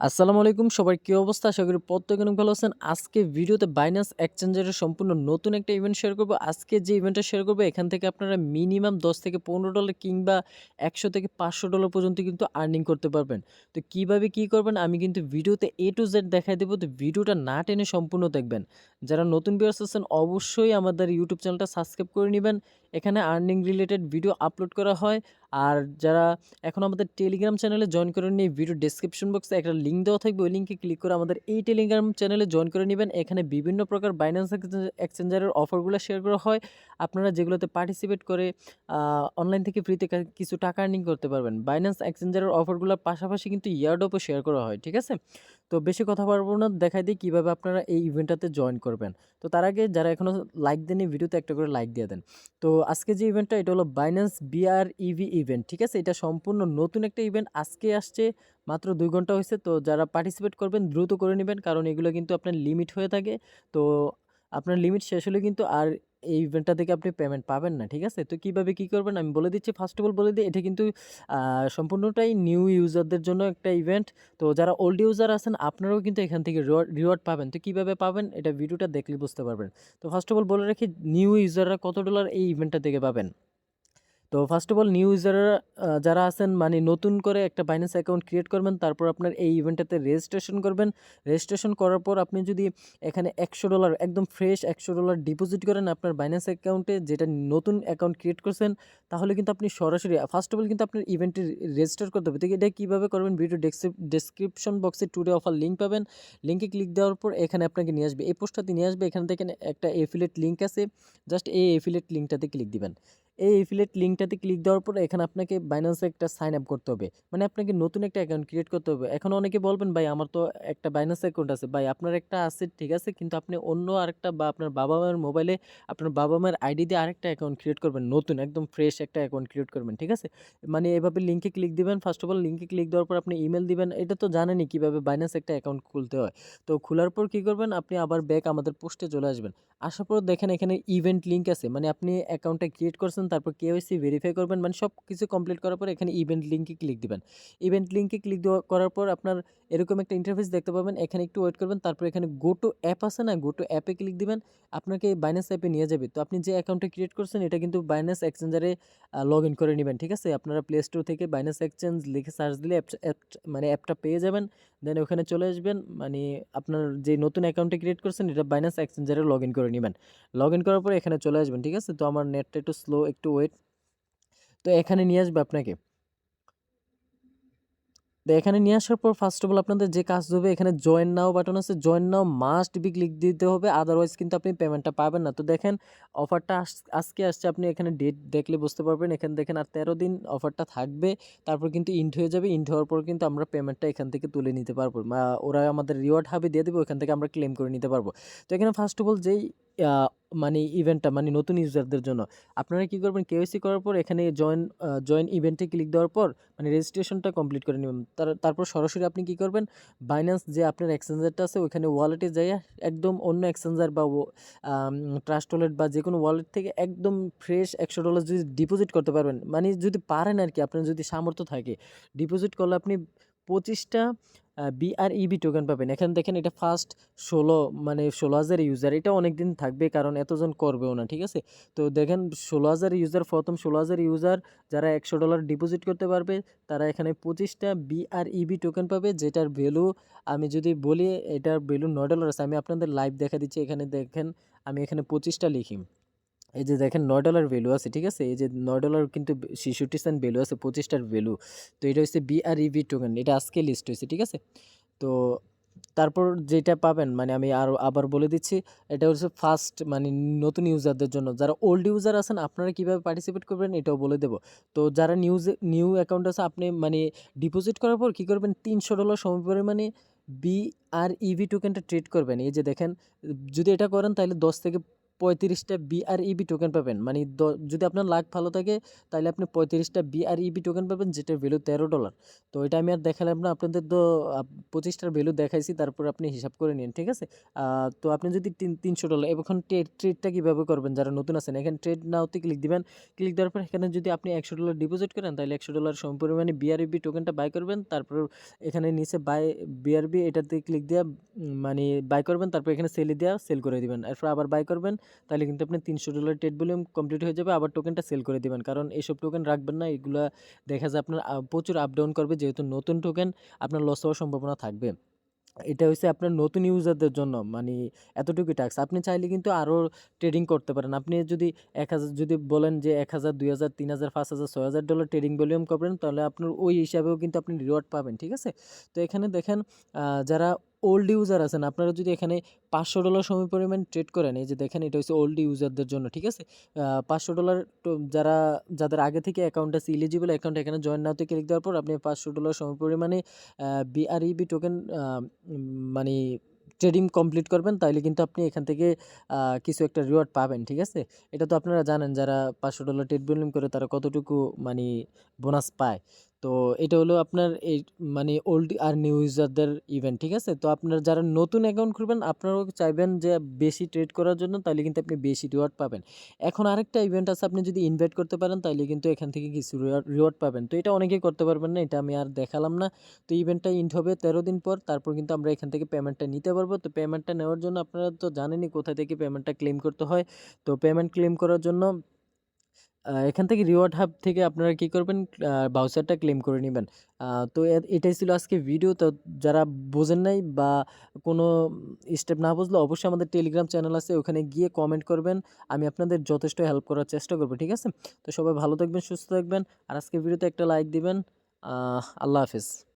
আসসালামু আলাইকুম সবার কি অবস্থা? আশা করি প্রত্যেকে অনেক ভালো আছেন। আজকে ভিডিওতে বাইন্যান্স এক্সচেঞ্জারের সম্পূর্ণ নতুন একটা ইভেন্ট শেয়ার করব। আজকে যে ইভেন্টটা শেয়ার করব এখান থেকে আপনারা মিনিমাম $10 থেকে $15 কিংবা $100 থেকে $500 পর্যন্ত কিন্তু আর্নিং করতে পারবেন। তো কিভাবে কি করবেন আমি কিন্তু ভিডিওতে A to Z দেখায় দেব। তো ভিডিওটা না টেনে সম্পূর্ণ দেখবেন। যারা নতুন ভিউয়ার্স আছেন অবশ্যই আমাদের ইউটিউব চ্যানেলটা সাবস্ক্রাইব করে নিবেন। এখানে আর্নিং রিলেটেড ভিডিও আপলোড করা হয়। আর যারা এখন আমাদের টেলিগ্রাম চ্যানেলে জয়েন করে নিয়ে ভিডিও ডেসক্রিপশন বক্সে একটা লিঙ্ক দেওয়া থাকবে, ওই লিঙ্কে ক্লিক করে আমাদের এই টেলিগ্রাম চ্যানেলে জয়েন করে নেবেন। এখানে বিভিন্ন প্রকার বাইন্যান্স এক্সচেঞ্জারের অফারগুলো শেয়ার করা হয়। আপনারা যেগুলোতে পার্টিসিপেট করে অনলাইন থেকে ফ্রিতে কিছু টাকা আর্নিং করতে পারবেন। বাইন্যান্স এক্সচেঞ্জারের অফারগুলোর পাশাপাশি কিন্তু ইয়ারড্রপও শেয়ার করা হয়, ঠিক আছে? তো বেশি কথা বলবো না, দেখাই দিই কীভাবে আপনারা এই ইভেন্টটাতে জয়েন করবেন। তো তার আগে যারা এখনও লাইক দেননি ভিডিওতে একটা করে লাইক দিয়ে দেন। তো আজকে যে ইভেন্টটা এটা হলো বাইন্যান্স বিআরইভি ইভেন্ট, ঠিক আছে? এটা সম্পূর্ণ নতুন একটা ইভেন্ট, আজকে আসছে, মাত্র 2 ঘন্টা হয়েছে। তো যারা পার্টিসিপেট করবেন দ্রুত করে নেবেন, কারণ এগুলো কিন্তু আপনার লিমিট হয়ে থাকে। তো আপনার লিমিট শেষ হলে কিন্তু আর এই ইভেন্টটা থেকে আপনি পেমেন্ট পাবেন না, ঠিক আছে? তো কিভাবে কি করবেন আমি বলে দিচ্ছি। ফার্স্ট অফ অল বলে দিই, এটা কিন্তু সম্পূর্ণটাই নিউ ইউজারদের জন্য একটা ইভেন্ট। তো যারা ওল্ড ইউজার আছেন আপনারাও কিন্তু এখান থেকে রিওয়ার্ড পাবেন। তো কিভাবে পাবেন এটা ভিডিওটা দেখলে বুঝতে পারবেন। তো ফার্স্ট অফ অল বলে রাখি, নিউ ইউজাররা কত ডলার এই ইভেন্টটা থেকে পাবেন। তো ফার্স্ট অফ অল নিউ ইউজাররা যারা আছেন, মানে নতুন করে একটা বাইন্যান্স অ্যাকাউন্ট ক্রিয়েট করবেন, তারপর আপনার এই ইভেন্টটাতে রেজিস্ট্রেশন করবেন। রেজিস্ট্রেশন করার পর আপনি যদি এখানে $100 একদম ফ্রেশ $100 ডিপোজিট করেন আপনার বাইন্যান্স অ্যাকাউন্টে, যেটা নতুন অ্যাকাউন্ট ক্রিয়েট করছেন, তাহলে কিন্তু আপনি সরাসরি ফার্স্ট অফ অল কিন্তু আপনার ইভেন্টে রেজিস্টার করতে হবে। তো এটা কীভাবে করবেন, ভিডিও ডেসক্রিপশন বক্সে টুডে অফার লিঙ্ক পাবেন। লিঙ্কে ক্লিক দেওয়ার পর এখানে আপনাকে নিয়ে আসবে, এই পোস্টটাতে নিয়ে আসবে। এখান থেকে একটা এফিলিয়েট লিঙ্ক আছে, জাস্ট এই এফিলিয়েট লিঙ্কটাতে ক্লিক দিবেন। এই এফিলিয়েট লিঙ্কটাতে ক্লিক দেওয়ার পরে এখানে আপনাকে বাইন্যান্সে একটা সাইন আপ করতে হবে, মানে আপনাকে নতুন একটা অ্যাকাউন্ট ক্রিয়েট করতে হবে। এখন অনেকে বলবেন, ভাই আমার তো একটা বাইন্যান্স অ্যাকাউন্ট আছে। ভাই আপনার একটা আছে ঠিক আছে, কিন্তু আপনি অন্য আরেকটা বা আপনার বাবা মায়ের মোবাইলে আপনার বাবা মায়ের আইডি দিয়ে আরেকটা অ্যাকাউন্ট ক্রিয়েট করবেন, নতুন একদম ফ্রেশ একটা অ্যাকাউন্ট ক্রিয়েট করবেন, ঠিক আছে? মানে এভাবে লিঙ্কে ক্লিক দিবেন। ফার্স্ট অফ অল লিঙ্কে ক্লিক দেওয়ার পর আপনি ইমেল দিবেন। এটা তো জানেনই কীভাবে বাইন্যান্স একটা অ্যাকাউন্ট খুলতে হয়। তো খোলার পর কী করবেন, আপনি আবার ব্যাক আমাদের পোস্টে চলে আসবেন। আসার পর দেখেন এখানে ইভেন্ট লিঙ্ক আছে, মানে আপনি অ্যাকাউন্টটা ক্রিয়েট করছেন, তারপর কেওয়াইসি ভেরিফাই করবেন, মানে সব কিছু কমপ্লিট করার পর এখানে ইভেন্ট লিঙ্কে ক্লিক দিবেন। ইভেন্ট লিঙ্কে ক্লিক করার পর আপনার এরকম একটা ইন্টারফেস দেখতে পাবেন। এখানে একটু ওয়েট করবেন, তারপর এখানে গো টু অ্যাপ আছে না, গো টু অ্যাপে ক্লিক দিবেন। আপনাকে বাইন্যান্স অ্যাপে নিয়ে যাবে। তো আপনি যে অ্যাকাউন্টটা ক্রিয়েট করছেন এটা কিন্তু বাইন্যান্স এক্সচেঞ্জারে লগ ইন করে নেবেন, ঠিক আছে? আপনারা প্লে স্টোর থেকে বাইন্যান্স এক্সচেঞ্জ লিখে সার্চ দিলে মানে অ্যাপটা পেয়ে যাবেন। দেন ওখানে চলে আসবেন, মানে আপনার যে নতুন অ্যাকাউন্টে ক্রিয়েট করছেন এটা বাইন্যান্স এক্সচেঞ্জারে লগ ইন করে নেবেন। লগ ইন করার পরে এখানে চলে আসবেন, ঠিক আছে? তো আমার নেটটা একটু স্লো, একটু ওয়েট। তো এখানে নিয়ে আসবে আপনাকে। তো এখানে নিয়ে আসার পর ফার্স্ট অফ অল আপনাদের যে কাজ হবে, এখানে জয়েন নাও বাটন আছে, join now must be click দিতে হবে, আদারওয়াইজ কিন্তু আপনি পেমেন্টটা পাবেন না। তো দেখেন অফারটা আজকে আসছে, আপনি এখানে ডেট দেখলে বুঝতে পারবেন। এখানে দেখেন আর 13 দিন অফারটা থাকবে, তারপর কিন্তু ইন্ড হয়ে যাবে। ইন্ড হওয়ার পর কিন্তু আমরা পেমেন্টটা এখান থেকে তুলে নিতে পারবো, ওরা আমাদের রিওয়ার্ড হাবে দিয়ে দেবে, ওখান থেকে আমরা ক্লেম করে নিতে পারবো। তো এখানে ফার্স্ট অফ অল যেই মানে ইভেন্টটা, মানে নতুন ইউজারদের জন্য আপনারা কি করবেন, কেওয়াইসি করার পর এখানে জয়েন ইভেন্টে ক্লিক দেওয়ার পর মানে রেজিস্ট্রেশনটা কমপ্লিট করে নেবেন। তারপর সরাসরি আপনি কি করবেন, বাইন্যান্স যে আপনার এক্সচেঞ্জারটা আছে ওইখানে ওয়ালেটে যাইয়া একদম অন্য এক্সচেঞ্জার বা ট্রাস্ট ওয়ালেট বা যে কোনো ওয়ালেট থেকে একদম ফ্রেশ $100 যদি ডিপোজিট করতে পারবেন, মানে যদি পারেন আর কি, আপনার যদি সামর্থ্য থাকে, ডিপোজিট করলে আপনি 25টা বিআরইবি টোকেন পাবেন। এখানে দেখেন এটা ফার্স্ট 16,000 ইউজার, এটা অনেক দিন থাকবে কারণ এতজন করবেও না, ঠিক আছে? তো দেখেন 16,000 ইউজার, প্রথম 16,000 ইউজার যারা $100 ডিপোজিট করতে পারবে তারা এখানে 25টা বিআরইবি টোকেন পাবে, যেটার ভ্যালু আমি যদি বলি, এটার ভ্যালু $9 আছে। আমি আপনাদের লাইভ দেখা দিচ্ছি, এখানে দেখেন আমি এখানে 25টা লিখি, এই যে দেখেন $9 ভ্যালু আছে, ঠিক আছে? এই যে $9 কিন্তু 66 সেন্ট ভ্যালু আছে 25টার ভ্যালু। তো এটা হচ্ছে বিআরইভি টোকেন, এটা আজকে লিস্ট হয়েছে, ঠিক আছে? তো তারপর যেটা পাবেন, মানে আমি আবার বলে দিচ্ছি, এটা হচ্ছে ফার্স্ট মানে নতুন ইউজারদের জন্য। যারা ওল্ড ইউজার আছেন আপনারা কীভাবে পার্টিসিপেট করবেন এটাও বলে দেবো। তো যারা নিউ অ্যাকাউন্ট আছে, আপনি মানে ডিপোজিট করার পর কী করবেন, $300 সমপরিমাণে বিআরইভি টোকেনটা ট্রেড করবেন। এই যে দেখেন, যদি এটা করেন তাহলে 35টা BREB টোকেন পাবেন। মানে যদি আপনার লাক ভালো থাকে তাইলে আপনি 35টা BREB টোকেন পাবেন, যেটার ভ্যালু $13। তো এটা আমি আর দেখালাম না, আপনাদের তো 25টার ভ্যালু দেখাইছি, তারপর আপনি হিসাব করে নিন, ঠিক আছে? তো আপনি যদি $300 এখন ট্রেডটা কীভাবে করবেন যারা নতুন আছেন, এখানে ট্রেড নাওতে ক্লিক দিবেন। ক্লিক দেওয়ার পর এখানে যদি আপনি $100 ডিপোজিট করেন তাহলে $100 সমপরিমাণে BREB টোকেনটা বাই করবেন। তারপর এখানে নিচে বাই BRB এটাতে ক্লিক দিয়ে মানে বাই করবেন, তারপর এখানে সেলে দেওয়া সেল করে দিবেন। এরপর আবার বাই করবেন, তাহলে কিন্তু আপনি $300 ট্রেড ভলিউম কমপ্লিট হয়ে যাবে। আবার টোকেনটা সেল করে দিবেন, কারণ এইসব টোকেন রাখবেন না, এগুলা দেখা যায় আপনার প্রচুর আপ ডাউন করবে, যেহেতু নতুন টোকেন আপনার লস হওয়ার সম্ভাবনা থাকবে। এটা হচ্ছে আপনার নতুন ইউজারদের জন্য, মানে এতটুকুই টাস্ক। আপনি চাইলে কিন্তু আরও ট্রেডিং করতে পারেন। আপনি যদি 1000 যদি বলেন যে 1000 2000 3000 5000 $6000 ট্রেডিং ভলিউম করবেন, তাহলে আপনার ওই হিসাবেও কিন্তু আপনি রিওয়ার্ড পাবেন, ঠিক আছে? তো এখানে দেখেন যারা ওল্ড ইউজার আছেন, আপনারা যদি এখানে $500 সমপরিমাণ ট্রেড করেন, এই যে দেখেন এটা হচ্ছে ওল্ড ইউজারদের জন্য, ঠিক আছে? $500 যাদের আগে থেকে অ্যাকাউন্ট আছে, ইলিজিবল অ্যাকাউন্ট, এখানে জয়েন নাওতে ক্লিক দেওয়ার পর আপনি $500 সমপরিমাণে BREB টোকেন মানে ট্রেডিং কমপ্লিট করবেন, তাইলে কিন্তু আপনি এখান থেকে কিছু একটা রিওয়ার্ড পাবেন, ঠিক আছে? এটা তো আপনারা জানেন, যারা $500 ট্রেড ভলিউম করে তারা কতটুকু মানে বোনাস পায়। তো এটা হলো আপনার এই মানে ওল্ড আর নিউ ইউজারদের ইভেন্ট, ঠিক আছে? তো আপনারা যারা নতুন অ্যাকাউন্ট খুলবেন, আপনারাও চাইবেন যে বেশি ট্রেড করার জন্য, তাহলে কিন্তু আপনি বেশি রিওয়ার্ড পাবেন। এখন আরেকটা ইভেন্ট আছে, আপনি যদি ইনভাইট করতে পারেন তাইলে কিন্তু এখান থেকে কিছু রিওয়ার্ড পাবেন। তো এটা অনেকেই করতে পারবেন না, এটা আমি আর দেখালাম না। তো ইভেন্টটা ইন্ড হবে 13 দিন পর, তারপর কিন্তু আমরা এখান থেকে পেমেন্টটা নিতে পারবো। তো পেমেন্টটা নেওয়ার জন্য আপনারা তো জানেনই কোথা থেকে পেমেন্টটা ক্লেম করতে হয়। তো পেমেন্ট ক্লেম করার জন্য এখান থেকে রিওয়ার্ড হাব থেকে আপনারা কি করবেন, ভাউচারটা ক্লেম করে নেবেন। তো এটাই ছিল আজকে ভিডিও। তো যারা বোঝেন নাই বা কোনো স্টেপ না বুঝলে, অবশ্যই আমাদের টেলিগ্রাম চ্যানেল আছে, ওখানে গিয়ে কমেন্ট করবেন। আমি আপনাদের যথেষ্ট হেল্প করার চেষ্টা করবো, ঠিক আছে? তো সবাই ভালো থাকবেন, সুস্থ থাকবেন, আর আজকে ভিডিওতে একটা লাইক দিবেন। আল্লাহ হাফেজ।